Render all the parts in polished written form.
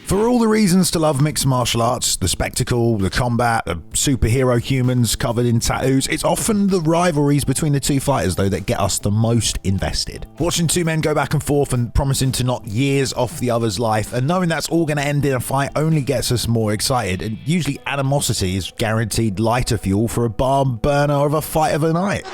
For all the reasons to love mixed martial arts, the spectacle, the combat, the superhero humans covered in tattoos, it's often the rivalries between the two fighters, though, that get us the most invested. Watching two men go back and forth and promising to knock years off the other's life, and knowing that's all going to end in a fight, only gets us more excited, and usually animosity is guaranteed lighter fuel for a barn burner of a fight of a night.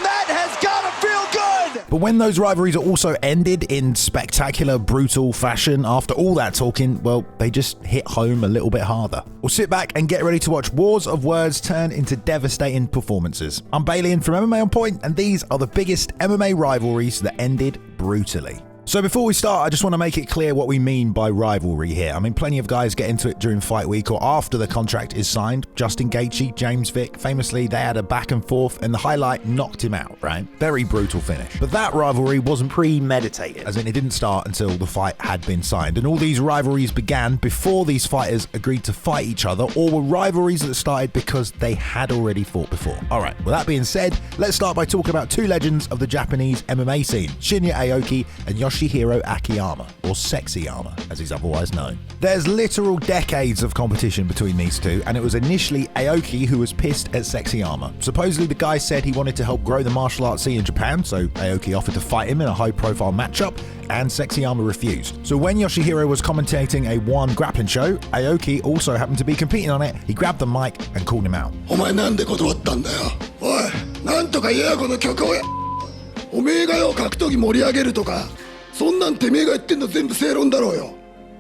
But when those rivalries are also ended in spectacular, brutal fashion, after all that talking, well, they just hit home a little bit harder. We'll sit back and get ready to watch wars of words turn into devastating performances. I'm Bailey from MMA On Point, and these are the biggest MMA rivalries that ended brutally. So before we start, I just want to make it clear what we mean by rivalry here. I mean, plenty of guys get into it during fight week or after the contract is signed. Justin Gaethje, James Vick, famously, they had a back and forth and the highlight knocked him out, right? Very brutal finish. But that rivalry wasn't premeditated, as in it didn't start until the fight had been signed. And all these rivalries began before these fighters agreed to fight each other, or were rivalries that started because they had already fought before. All right, with that being said, let's start by talking about two legends of the Japanese MMA scene, Shinya Aoki and Yoshihiro Akiyama, or Sexyama, as he's otherwise known. There's literal decades of competition between these two, and it was initially Aoki who was pissed at Sexyama. Supposedly the guy said he wanted to help grow the martial arts scene in Japan, so Aoki offered to fight him in a high-profile matchup, and Sexyama refused. So when Yoshihiro was commentating a one grappling show, Aoki also happened to be competing on it. He grabbed the mic and called him out. お前なんで断ったんだよ。おい、なんとか言えよこの曲をや。おめえがよ格闘技盛り上げるとか、そんなんてめえが言ってんの全部正論だろうよ。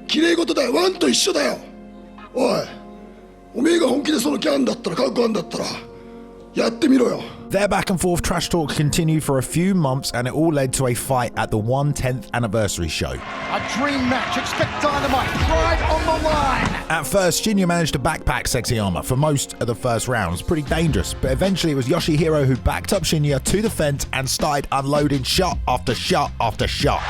綺麗事だよ、ワンと一緒だよ。おい、おめえが本気でその気あんだったら覚悟あんだったらやってみろよ。 Their back and forth trash talk continued for a few months, and it all led to a fight at the 110th anniversary show. A dream match, expect dynamite, pride on the line! At first, Shinya managed to backpack Sexyama for most of the first rounds, pretty dangerous, but eventually it was Yoshihiro who backed up Shinya to the fence and started unloading shot after shot after shot.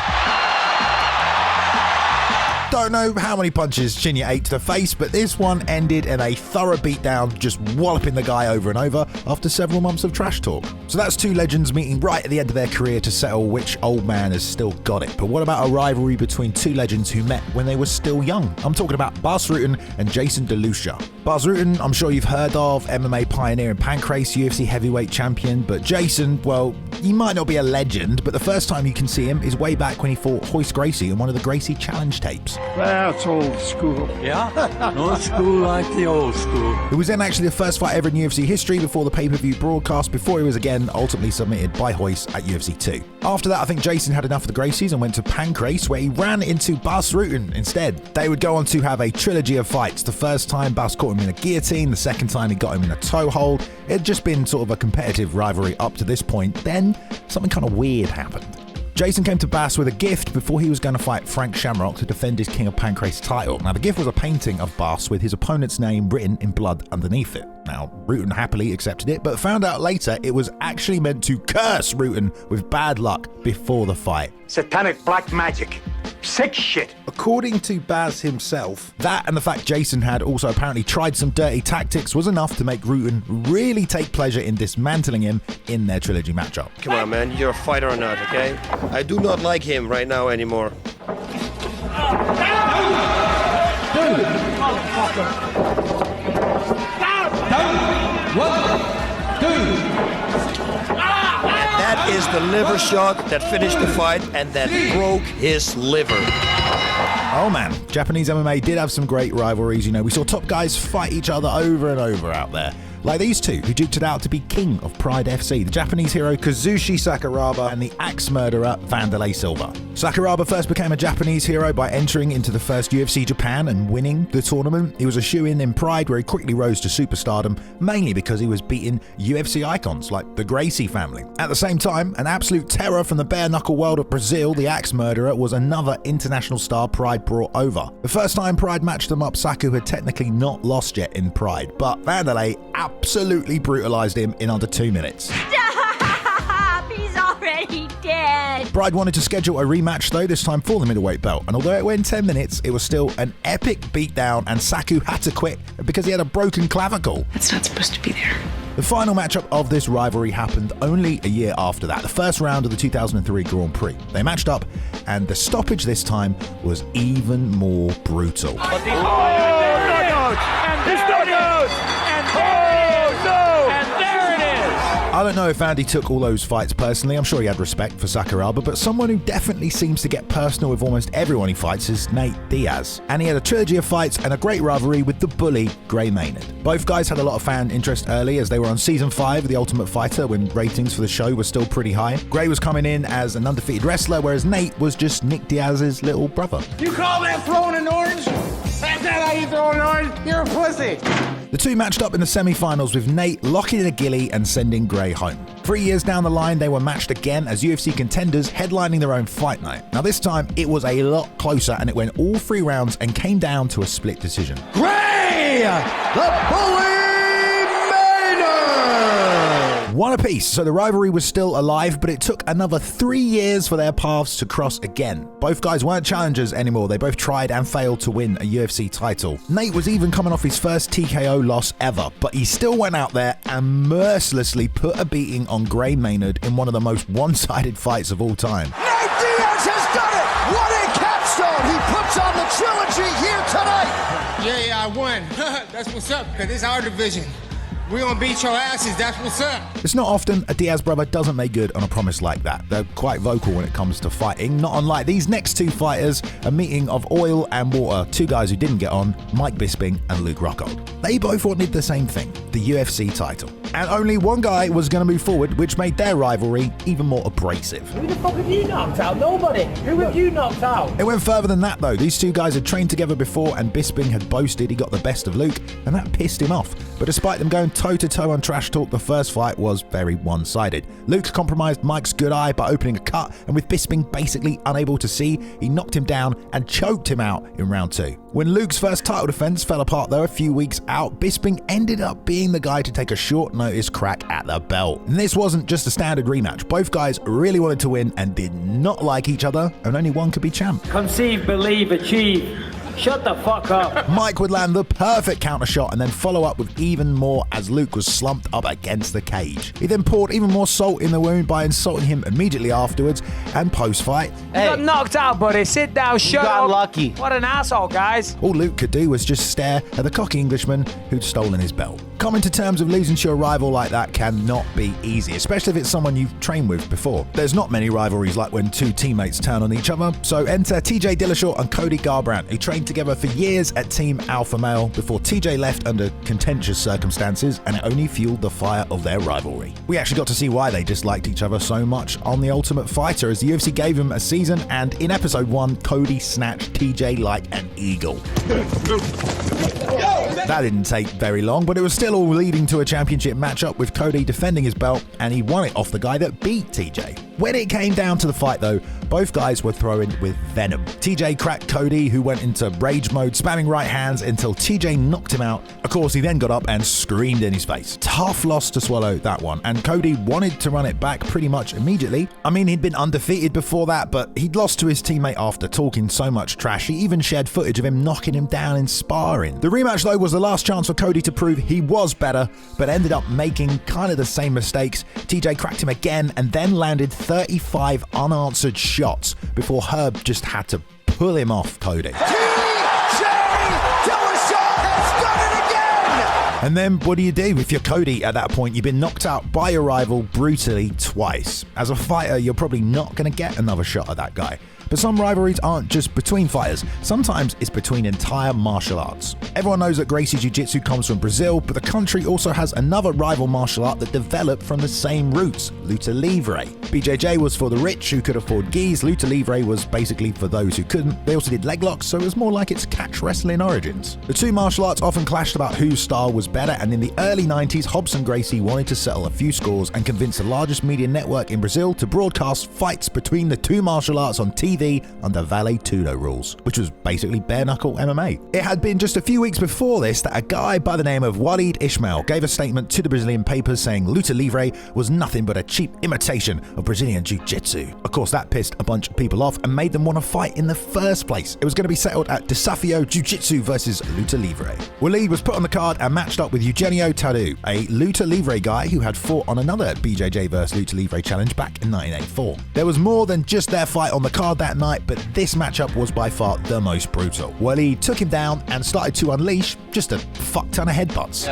Don't know how many punches Shinya ate to the face, but this one ended in a thorough beatdown, just walloping the guy over and over after several months of trash talk. So that's two legends meeting right at the end of their career to settle which old man has still got it. But what about a rivalry between two legends who met when they were still young? I'm talking about Bas Rutten and Jason DeLucia. Bas Rutten, I'm sure you've heard of, MMA pioneer and pancrase UFC heavyweight champion, but Jason, well, he might not be a legend, but the first time you can see him is way back when he fought Royce Gracie in one of the Gracie challenge tapes. That's old school. Yeah? No school like the old school. It was then actually the first fight ever in UFC history before the pay-per-view broadcast, before he was again ultimately submitted by Royce at UFC 2. After that, I think Jason had enough of the Gracies and went to pancrase, where he ran into Bas Rutten instead. They would go on to have a trilogy of fights. The first time Bas caught him in a guillotine, the second time he got him in a toe hold. It had just been sort of a competitive rivalry up to this point. Then something kind of weird happened. Jason came to Bas with a gift before he was going to fight Frank Shamrock to defend his King of Pancrase title. Now, the gift was a painting of Bas with his opponent's name written in blood underneath it. Now, Rutten happily accepted it, but found out later it was actually meant to curse Rutten with bad luck before the fight. Satanic black magic. Sick shit. According to Bas himself, that and the fact Jason had also apparently tried some dirty tactics was enough to make Rutten really take pleasure in dismantling him in their trilogy matchup. Come on, man, you're a fighter or not, okay? I do not like him right now anymore. That is the liver shot that finished the fight and that broke his liver. Oh man, Japanese MMA did have some great rivalries. You know, we saw top guys fight each other over and over out there. Like these two, who duked it out to be king of Pride FC, the Japanese hero Kazushi Sakuraba and the axe murderer Wanderlei Silva. Sakuraba first became a Japanese hero by entering into the first UFC Japan and winning the tournament. He was a shoe-in in Pride, where he quickly rose to superstardom, mainly because he was beating UFC icons like the Gracie family. At the same time, an absolute terror from the bare-knuckle world of Brazil, the axe murderer was another international star Pride brought over. The first time Pride matched them up, Saku had technically not lost yet in Pride, but Wanderlei absolutely brutalized him in under 2 minutes. Stop! He's already dead! Pride wanted to schedule a rematch though, this time for the middleweight belt, and although it went 10 minutes, it was still an epic beatdown and Saku had to quit because he had a broken clavicle. That's not supposed to be there. The final matchup of this rivalry happened only a year after that, the first round of the 2003 Grand Prix. They matched up, and the stoppage this time was even more brutal. I don't know if Andy took all those fights personally. I'm sure he had respect for Sakuraba, but someone who definitely seems to get personal with almost everyone he fights is Nate Diaz. And he had a trilogy of fights and a great rivalry with the bully Gray Maynard. Both guys had a lot of fan interest early as they were on season 5 of The Ultimate Fighter when ratings for the show were still pretty high. Gray was coming in as an undefeated wrestler, whereas Nate was just Nick Diaz's little brother. You call that throwing an orange? That's not how you throw an orange. You're a pussy. The two matched up in the semi-finals with Nate locking in a ghillie and sending Gray home. 3 years down the line, they were matched again as UFC contenders headlining their own fight night. Now this time, it was a lot closer and it went all 3 rounds and came down to a split decision. Gray, the bully Maynard! One apiece, so the rivalry was still alive, but it took another 3 years for their paths to cross again. Both guys weren't challengers anymore. They both tried and failed to win a UFC title. Nate was even coming off his first TKO loss ever, but he still went out there and mercilessly put a beating on Gray Maynard in one of the most one-sided fights of all time. Nate Diaz has done it! What a capstone he puts on the trilogy here tonight! Yeah, I won. That's what's up, because it's our division. We gonna beat your asses, that's what's up. It's not often a Diaz brother doesn't make good on a promise like that. They're quite vocal when it comes to fighting, not unlike these next two fighters, a meeting of oil and water, two guys who didn't get on, Mike Bisping and Luke Rockhold. They both wanted the same thing, the UFC title. And only one guy was going to move forward, which made their rivalry even more abrasive. Who the fuck have you knocked out? Nobody. Who have you knocked out? It went further than that though. These two guys had trained together before and Bisping had boasted he got the best of Luke, and that pissed him off. But despite them going toe-to-toe on trash talk, the first fight was very one-sided. Luke compromised Mike's good eye by opening a cut, and with Bisping basically unable to see, he knocked him down and choked him out in round 2. When Luke's first title defense fell apart though a few weeks out, Bisping ended up being the guy to take a short notice crack at the belt. And this wasn't just a standard rematch. Both guys really wanted to win and did not like each other, and only one could be champ. Conceive, believe, achieve. Shut the fuck up. Mike would land the perfect counter shot and then follow up with even more as Luke was slumped up against the cage. He then poured even more salt in the wound by insulting him immediately afterwards, and post-fight, Hey, you got knocked out, buddy. Sit down, shut up. You got lucky. What an asshole, guys. all Luke could do was just stare at the cocky Englishman who'd stolen his belt. Coming to terms of losing to a rival like that cannot be easy, especially if it's someone you've trained with before. There's not many rivalries like when two teammates turn on each other, so enter TJ Dillashaw and Cody Garbrandt, who trained together for years at Team Alpha Male before TJ left under contentious circumstances, and it only fueled the fire of their rivalry. We actually got to see why they disliked each other so much on The Ultimate Fighter, as the UFC gave him a season, and in episode 1, Cody snatched TJ like an eagle. That didn't take very long, but it was still all leading to a championship matchup with Cody defending his belt, and he won it off the guy that beat TJ. When it came down to the fight though, both guys were throwing with venom. TJ cracked Cody, who went into rage mode, spamming right hands until TJ knocked him out. Of course, he then got up and screamed in his face. Tough loss to swallow, that one, and Cody wanted to run it back pretty much immediately. I mean, he'd been undefeated before that, but he'd lost to his teammate after talking so much trash. He even shared footage of him knocking him down in sparring. The rematch though was the last chance for Cody to prove he was better, but ended up making kind of the same mistakes. TJ cracked him again and then landed 35 unanswered shots before Herb just had to pull him off Cody. And then what do you do if you're Cody at that point? You've been knocked out by your rival brutally twice. As a fighter, you're probably not going to get another shot at that guy. But some rivalries aren't just between fighters. Sometimes it's between entire martial arts. Everyone knows that Gracie Jiu-Jitsu comes from Brazil, but the country also has another rival martial art that developed from the same roots, Luta Livre. BJJ was for the rich who could afford gis. Luta Livre was basically for those who couldn't. They also did leg locks, so it was more like its catch wrestling origins. The two martial arts often clashed about whose style was better, and in the early 90s, Hobbs and Gracie wanted to settle a few scores and convince the largest media network in Brazil to broadcast fights between the two martial arts on TV TV under Vale Tudo rules, which was basically bare-knuckle MMA. It had been just a few weeks before this that a guy by the name of Waleed Ismail gave a statement to the Brazilian papers saying Luta Livre was nothing but a cheap imitation of Brazilian Jiu-Jitsu. Of course, that pissed a bunch of people off and made them want to fight in the first place. It was going to be settled at Desafio Jiu-Jitsu versus Luta Livre. Waleed was put on the card and matched up with Eugenio Tadu, a Luta Livre guy who had fought on another BJJ vs Luta Livre challenge back in 1984. There was more than just their fight on the card that night, but this matchup was by far the most brutal. Waleed took him down and started to unleash just a fuck ton of headbutts.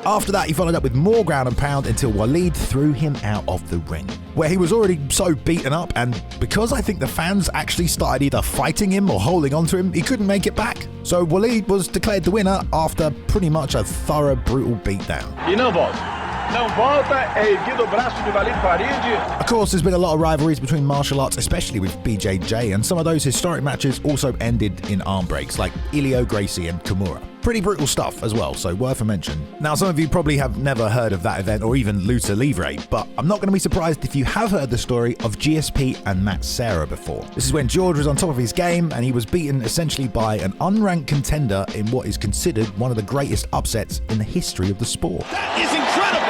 After that, he followed up with more ground and pound until Waleed threw him out of the ring, where he was already so beaten up, and because I think the fans actually started either fighting him or holding onto him, he couldn't make it back. So Waleed was declared the winner after pretty much a thorough, brutal beatdown. Of course, there's been a lot of rivalries between martial arts, especially with BJJ, and some of those historic matches also ended in arm breaks, like Ilio Gracie and Kimura. Pretty brutal stuff as well, so worth a mention. Now, some of you probably have never heard of that event or even Luta Livre, but I'm not going to be surprised if you have heard the story of GSP and Matt Serra before. This is when George was on top of his game and he was beaten essentially by an unranked contender in what is considered one of the greatest upsets in the history of the sport. That is incredible!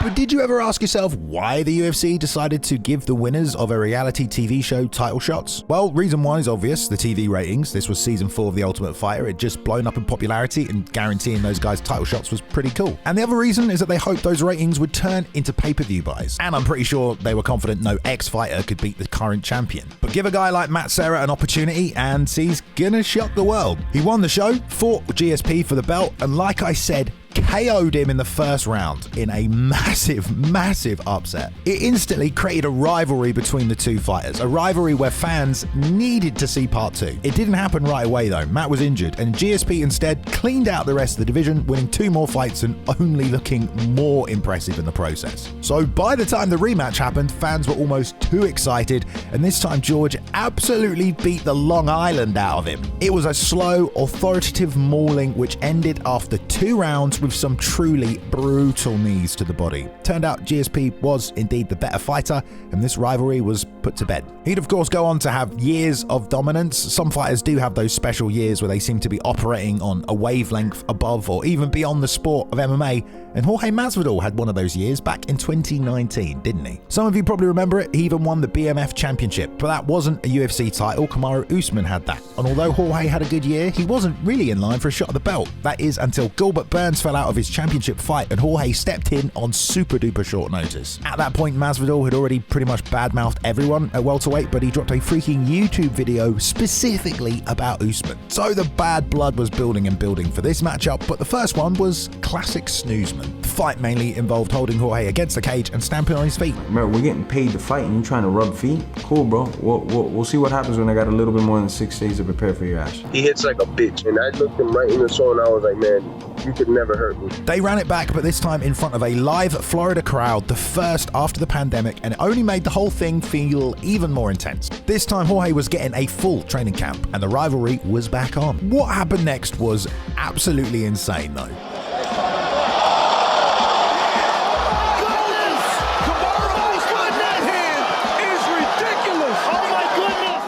But did you ever ask yourself why the UFC decided to give the winners of a reality TV show title shots? Well, reason one is obvious, the TV ratings. This was season 4 of The Ultimate Fighter. It just blown up in popularity, and guaranteeing those guys title shots was pretty cool. And the other reason is that they hoped those ratings would turn into pay-per-view buys. And I'm pretty sure they were confident no ex-fighter could beat the current champion. But give a guy like Matt Serra an opportunity and he's gonna shock the world. He won the show, fought GSP for the belt, and like I said, KO'd him in the first round in a massive upset. It instantly created a rivalry between the two fighters, a rivalry where fans needed to see part 2. It didn't happen right away though. Matt was injured and GSP instead cleaned out the rest of the division, winning 2 more fights and only looking more impressive in the process. So by the time the rematch happened, fans were almost too excited, and this time George absolutely beat the Long Island out of him. It was a slow, authoritative mauling which ended after 2 rounds with some truly brutal knees to the body. Turned out GSP was indeed the better fighter, and this rivalry was put to bed. He'd of course go on to have years of dominance. Some fighters do have those special years where they seem to be operating on a wavelength above or even beyond the sport of MMA, and Jorge Masvidal had one of those years back in 2019, didn't he? Some of you probably remember it. He even won the BMF championship, but that wasn't a UFC title. Kamaru Usman had that, and although Jorge had a good year, he wasn't really in line for a shot at the belt. That is until Gilbert Burns fell out of his championship fight and Jorge stepped in on super duper short notice. At that point, Masvidal had already pretty much badmouthed everyone at welterweight, but he dropped a freaking YouTube video specifically about Usman. So the bad blood was building and building for this matchup, but the first one was classic snoozement. The fight mainly involved holding Jorge against the cage and stamping on his feet. Remember, we're getting paid to fight and you trying to rub feet? Cool, bro. We'll see what happens when I got a little bit more than 6 days to prepare for your ass. He hits like a bitch, and I looked him right in the soul and I was like, man, you could never hurt me. They ran it back, but this time in front of a live Florida crowd, the first after the pandemic, and it only made the whole thing feel even more intense. This time Jorge was getting a full training camp and the rivalry was back on. What happened next was absolutely insane though.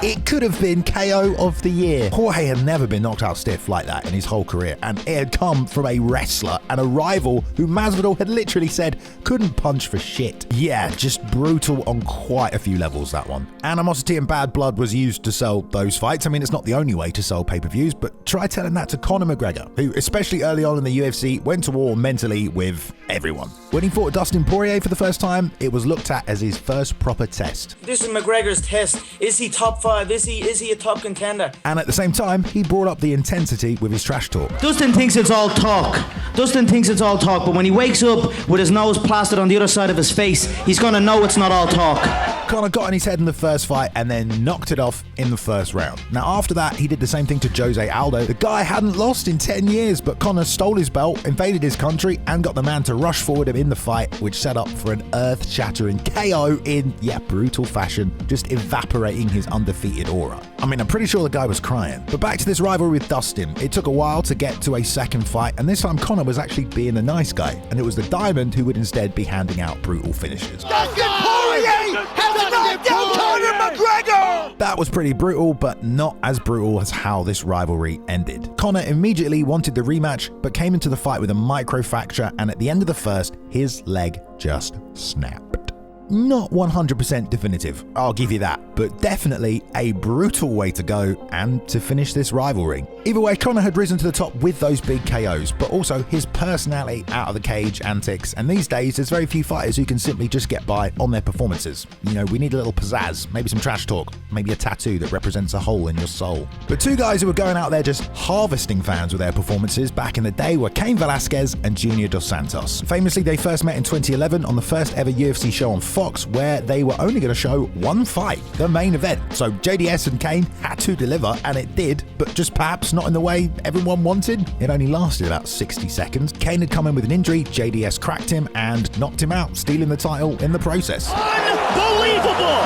It could have been KO of the year. Jorge had never been knocked out stiff like that in his whole career, and it had come from a wrestler and a rival who Masvidal had literally said couldn't punch for shit. Yeah, just brutal on quite a few levels, that one. Animosity and bad blood was used to sell those fights. I mean, it's not the only way to sell pay-per-views, but try telling that to Conor McGregor, who, especially early on in the UFC, went to war mentally with everyone. When he fought Dustin Poirier for the first time, it was looked at as his first proper test. This is McGregor's test. Is he top 5? Is he a top contender? And at the same time, he brought up the intensity with his trash talk. Dustin thinks it's all talk, but when he wakes up with his nose plastered on the other side of his face, he's gonna know it's not all talk. Conor got on his head in the first fight and then knocked it off in the first round. Now after that, he did the same thing to Jose Aldo. The guy hadn't lost in 10 years, but Conor stole his belt, invaded his country, and got the man to rush forward him in the fight, which set up for an earth-shattering KO in, brutal fashion, just evaporating his undefeated aura. aura. I mean, I'm pretty sure the guy was crying. But back to this rivalry with Dustin. It took a while to get to a second fight, and this time Conor was actually being the nice guy, and it was the Diamond who would instead be handing out brutal finishes. Dustin Poirier has knocked down Conor McGregor! That was pretty brutal, but not as brutal as how this rivalry ended. Conor immediately wanted the rematch, but came into the fight with a microfracture, and at the end of the first, his leg just snapped. Not 100% definitive, I'll give you that, but definitely a brutal way to go and to finish this rivalry. Either way, Conor had risen to the top with those big KOs, but also his personality out of the cage antics, and these days there's very few fighters who can simply just get by on their performances. You know, we need a little pizzazz, maybe some trash talk, maybe a tattoo that represents a hole in your soul. But two guys who were going out there just harvesting fans with their performances back in the day were Cain Velasquez and Junior Dos Santos. Famously, they first met in 2011 on the first ever UFC show on Fox, where they were only going to show one fight, the main event. So JDS and Cain had to deliver, and it did, but just perhaps not in the way everyone wanted. It only lasted about 60 seconds. Cain had come in with an injury, JDS cracked him and knocked him out, stealing the title in the process. Unbelievable!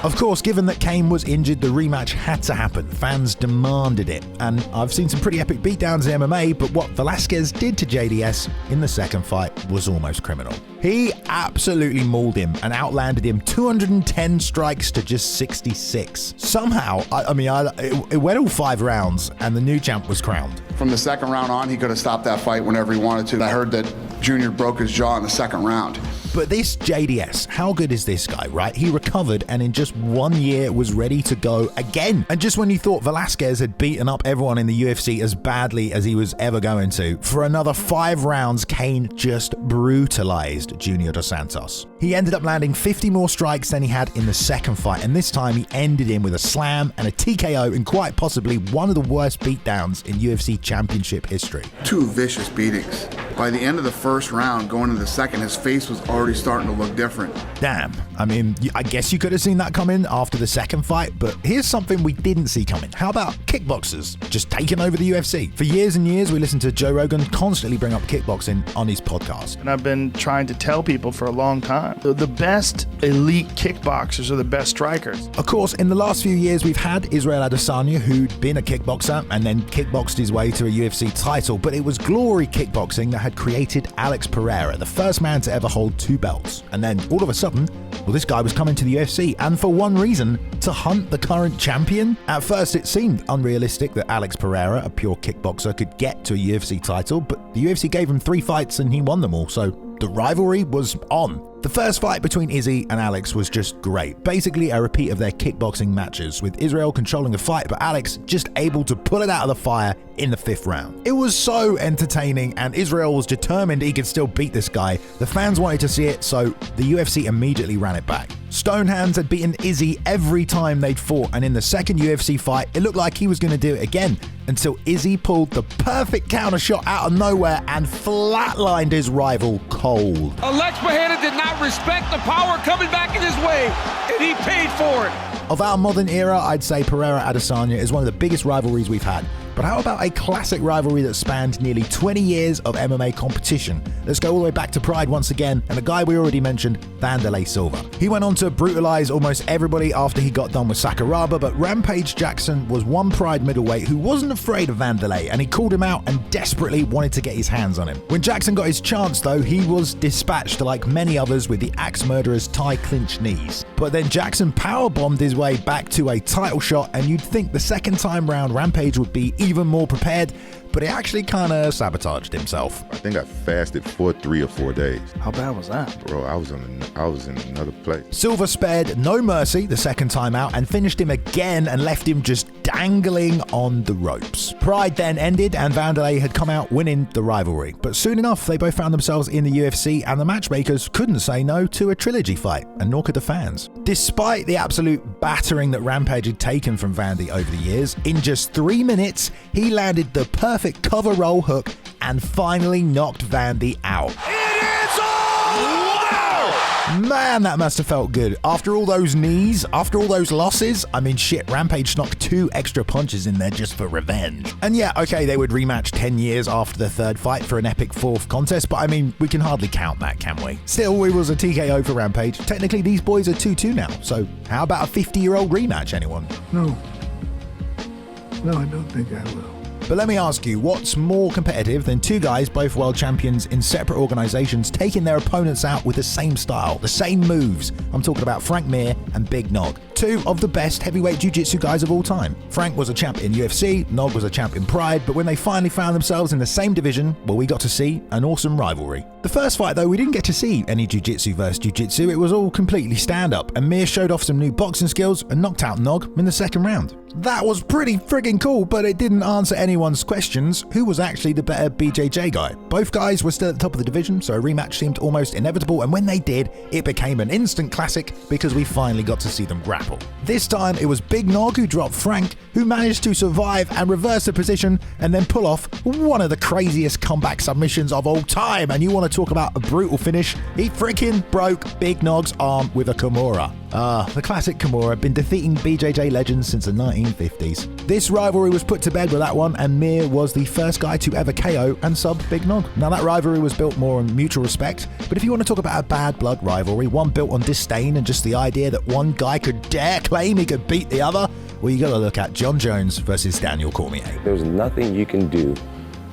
Of course, given that Cain was injured, the rematch had to happen. Fans demanded it, and I've seen some pretty epic beatdowns in MMA, but what Velasquez did to JDS in the second fight was almost criminal. He absolutely mauled him and outlanded him 210 strikes to just 66. Somehow, it went all 5 rounds, and the new champ was crowned. From the second round on, he could have stopped that fight whenever he wanted to. I heard that Junior broke his jaw in the second round. But this JDS, how good is this guy, right? He recovered and in just 1 year was ready to go again. And just when you thought Velasquez had beaten up everyone in the UFC as badly as he was ever going to, for another 5 rounds, Cain just brutalized Junior Dos Santos. He ended up landing 50 more strikes than he had in the second fight, and this time he ended him with a slam and a TKO in quite possibly one of the worst beatdowns in UFC championship history. 2 vicious beatings. By the end of the first round, going into the second, his face was already starting to look different. Damn. I mean, I guess you could have seen that coming after the second fight, but here's something we didn't see coming. How about kickboxers just taking over the UFC? For years and years, we listened to Joe Rogan constantly bring up kickboxing on his podcast. And I've been trying to tell people for a long time, the best elite kickboxers are the best strikers. Of course, in the last few years, we've had Israel Adesanya, who'd been a kickboxer and then kickboxed his way to a UFC title, but it was glory kickboxing that had created Alex Pereira, the first man to ever hold 2 belts. And then all of a sudden, well, this guy was coming to the UFC, and for one reason, to hunt the current champion. At first, it seemed unrealistic that Alex Pereira, a pure kickboxer, could get to a UFC title, but the UFC gave him 3 fights and he won them all, so the rivalry was on. The first fight between Izzy and Alex was just great. Basically a repeat of their kickboxing matches, with Israel controlling the fight, but Alex just able to pull it out of the fire in the 5th round. It was so entertaining, and Israel was determined he could still beat this guy. The fans wanted to see it, so the UFC immediately ran it back. Stonehands had beaten Izzy every time they'd fought, and in the second UFC fight, it looked like he was going to do it again, until Izzy pulled the perfect counter shot out of nowhere and flatlined his rival cold. Alex Pereira did not respect the power coming back in his way, and he paid for it. Of our modern era, I'd say Pereira-Adesanya is one of the biggest rivalries we've had. But how about a classic rivalry that spanned nearly 20 years of MMA competition? Let's go all the way back to Pride once again, and a guy we already mentioned, Wanderlei Silva. He went on to brutalize almost everybody after he got done with Sakuraba, but Rampage Jackson was one Pride middleweight who wasn't afraid of Wanderlei, and he called him out and desperately wanted to get his hands on him. When Jackson got his chance though, he was dispatched like many others with the Axe Murderer's tie clinch knees. But then Jackson powerbombed his way back to a title shot, and you'd think the second time round Rampage would be even more prepared, but he actually kind of sabotaged himself. I think I fasted for 3 or 4 days. How bad was that? Bro, I was in another place. Silva spared no mercy the second time out and finished him again and left him just dangling on the ropes. Pride then ended and Wanderlei had come out winning the rivalry. But soon enough, they both found themselves in the UFC, and the matchmakers couldn't say no to a trilogy fight, and nor could the fans. Despite the absolute battering that Rampage had taken from Vandy over the years, in just 3 minutes, he landed the perfect cover roll hook and finally knocked Vandy out. It is all over! Man, that must have felt good. After all those knees, after all those losses, I mean, shit, Rampage snuck 2 extra punches in there just for revenge. And yeah, okay, they would rematch 10 years after the third fight for an epic 4th contest, but I mean, we can hardly count that, can we? Still, it was a TKO for Rampage. Technically, these boys are 2-2 now, so how about a 50-year-old rematch, anyone? No, I don't think I will. But let me ask you, what's more competitive than 2 guys, both world champions in separate organizations, taking their opponents out with the same style, the same moves? I'm talking about Frank Mir and Big Nog, 2 of the best heavyweight jiu-jitsu guys of all time. Frank was a champ in UFC, Nog was a champ in Pride, but when they finally found themselves in the same division, well, we got to see an awesome rivalry. The first fight, though, we didn't get to see any jiu-jitsu versus jiu-jitsu. It was all completely stand-up, and Mir showed off some new boxing skills and knocked out Nog in the second round. That was pretty friggin' cool, but it didn't answer anyone's questions. Who was actually the better BJJ guy? Both guys were still at the top of the division, so a rematch seemed almost inevitable, and when they did, it became an instant classic because we finally got to see them grapple. This time, it was Big Nog who dropped Frank, who managed to survive and reverse the position and then pull off one of the craziest comeback submissions of all time. And you want to talk about a brutal finish? He freaking broke Big Nog's arm with a Kimura. The classic Kimura, been defeating BJJ legends since the 1950s. This rivalry was put to bed with that one, and Mir was the first guy to ever KO and sub Big Nog. Now that rivalry was built more on mutual respect, but if you want to talk about a bad blood rivalry, one built on disdain and just the idea that one guy could dare claim he could beat the other, well, you gotta look at John Jones versus Daniel Cormier. There's nothing you can do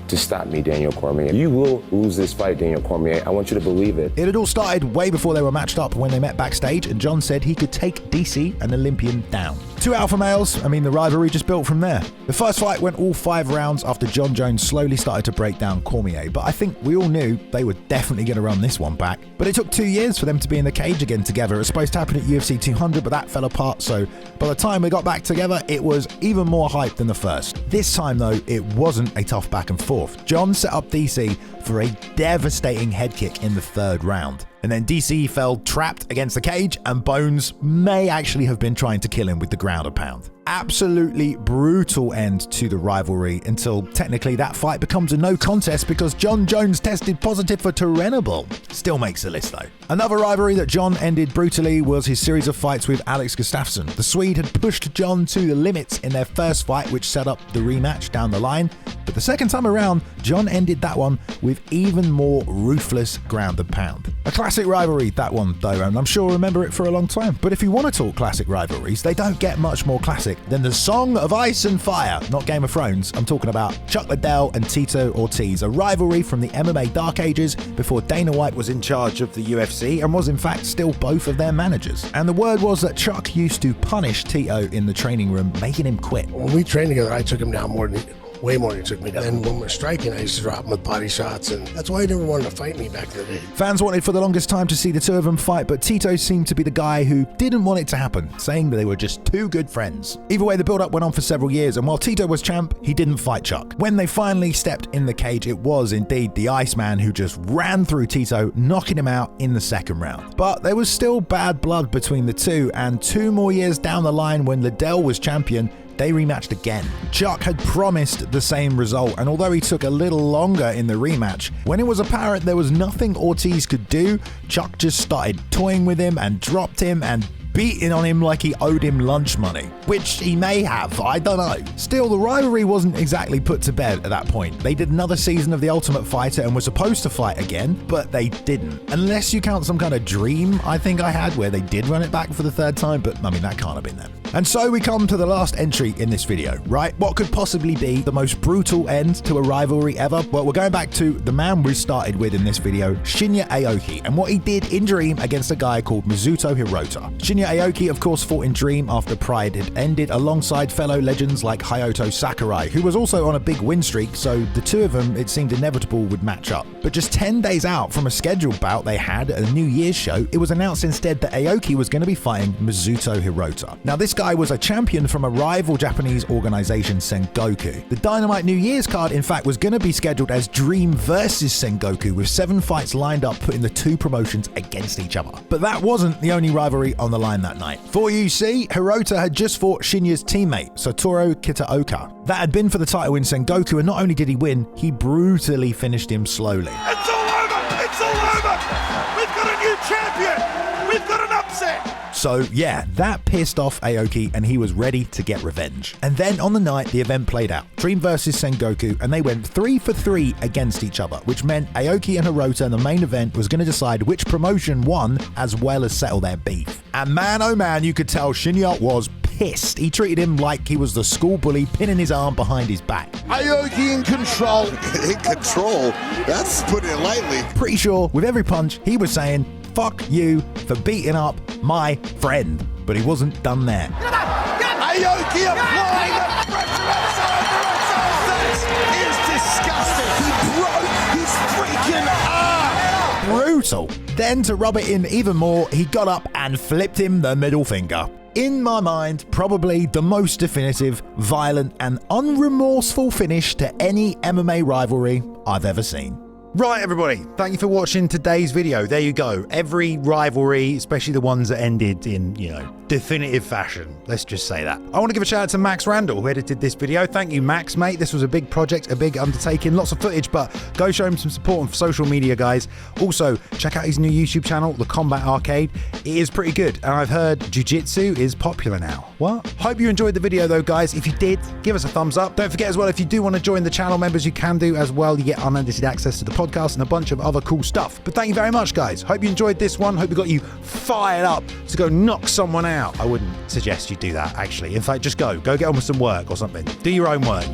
to stop me, Daniel Cormier. You will lose this fight, Daniel Cormier. I want you to believe it. It had all started way before they were matched up when they met backstage, and John said he could take DC, an Olympian, down. 2 alpha males, I mean, the rivalry just built from there. The first fight went all 5 rounds after John Jones slowly started to break down Cormier, but I think we all knew they were definitely going to run this one back. But it took 2 years for them to be in the cage again together. It was supposed to happen at UFC 200, but that fell apart, so by the time we got back together, it was even more hype than the first. This time, though, it wasn't a tough back and forth. John set up DC for a devastating head kick in the 3rd round. And then DC fell trapped against the cage, and Bones may actually have been trying to kill him with the ground and pound. Absolutely brutal end to the rivalry until technically that fight becomes a no contest because John Jones tested positive for Turinabol. Still makes the list though. Another rivalry that John ended brutally was his series of fights with Alex Gustafsson. The Swede had pushed John to the limits in their first fight, which set up the rematch down the line. But the second time around, John ended that one with even more ruthless ground and pound. A classic rivalry, that one though, and I'm sure we'll remember it for a long time. But if you want to talk classic rivalries, they don't get much more classic than the Song of Ice and Fire. Not Game of Thrones, I'm talking about Chuck Liddell and Tito Ortiz, a rivalry from the MMA Dark Ages before Dana White was in charge of the UFC and was in fact still both of their managers. And the word was that Chuck used to punish Tito in the training room, making him quit. When we trained together, I took him down way more than he took me down. And when we're striking, I used to drop him with body shots, and that's why he never wanted to fight me back in the day. Fans wanted for the longest time to see the two of them fight, but Tito seemed to be the guy who didn't want it to happen, saying that they were just 2 good friends. Either way, the build-up went on for several years, and while Tito was champ, he didn't fight Chuck. When they finally stepped in the cage, it was indeed the Iceman who just ran through Tito, knocking him out in the 2nd round. But there was still bad blood between the two, and 2 more years down the line when Liddell was champion, they rematched again. Chuck had promised the same result, and although he took a little longer in the rematch, when it was apparent there was nothing Ortiz could do, Chuck just started toying with him and dropped him and beating on him like he owed him lunch money, which he may have, I don't know. Still, the rivalry wasn't exactly put to bed at that point. They did another season of The Ultimate Fighter and were supposed to fight again, but they didn't. Unless you count some kind of dream I think I had where they did run it back for the 3rd time, but I mean, that can't have been them. And so we come to the last entry in this video, right? What could possibly be the most brutal end to a rivalry ever? Well, we're going back to the man we started with in this video, Shinya Aoki, and what he did in Dream against a guy called Mizuto Hirota. Shinya Aoki, of course, fought in Dream after Pride had ended alongside fellow legends like Hirota Sakurai, who was also on a big win streak, so the two of them, it seemed inevitable, would match up. But just 10 days out from a scheduled bout they had at a New Year's show, it was announced instead that Aoki was going to be fighting Mizuto Hirota. Now, this guy was a champion from a rival Japanese organization, Sengoku. The Dynamite New Year's card, in fact, was going to be scheduled as Dream versus Sengoku, with 7 fights lined up, putting the 2 promotions against each other. But that wasn't the only rivalry on the line that night. For you see, Hirota had just fought Shinya's teammate, Satoru Kitaoka. That had been for the title in Sengoku, and not only did he win, he brutally finished him slowly. It's all over! It's all over! We've got a new champion! We So yeah, that pissed off Aoki and he was ready to get revenge. And then on the night, the event played out. Dream versus Sengoku, and they went 3 for 3 against each other, which meant Aoki and Hirota in the main event was going to decide which promotion won as well as settle their beef. And man, oh man, you could tell Shinya was pissed. He treated him like he was the school bully, pinning his arm behind his back. Aoki in control. In control? That's putting it lightly. Pretty sure with every punch he was saying, fuck you for beating up my friend. But he wasn't done there. Aoki applying the pressure outside. That is disgusting. He broke his freaking arm. Brutal. Then to rub it in even more, he got up and flipped him the middle finger. In my mind, probably the most definitive, violent, and unremorseful finish to any MMA rivalry I've ever seen. Right, everybody, thank you for watching today's video. There you go. Every rivalry, especially the ones that ended in, definitive fashion. Let's just say that. I want to give a shout out to Max Randall, who edited this video. Thank you, Max, mate. This was a big project, a big undertaking, lots of footage, but go show him some support on social media, guys. Also, check out his new YouTube channel, The Combat Arcade. It is pretty good, and I've heard Jiu-Jitsu is popular now. What? Hope you enjoyed the video, though, guys. If you did, give us a thumbs up. Don't forget as well, if you do want to join the channel members, you can do as well. You get unedited access to the podcast and a bunch of other cool stuff. But thank you very much, guys. Hope you enjoyed this one. Hope we got you fired up to go knock someone out. I wouldn't suggest you do that, actually. In fact, just go get on with some work or something. Do your own work.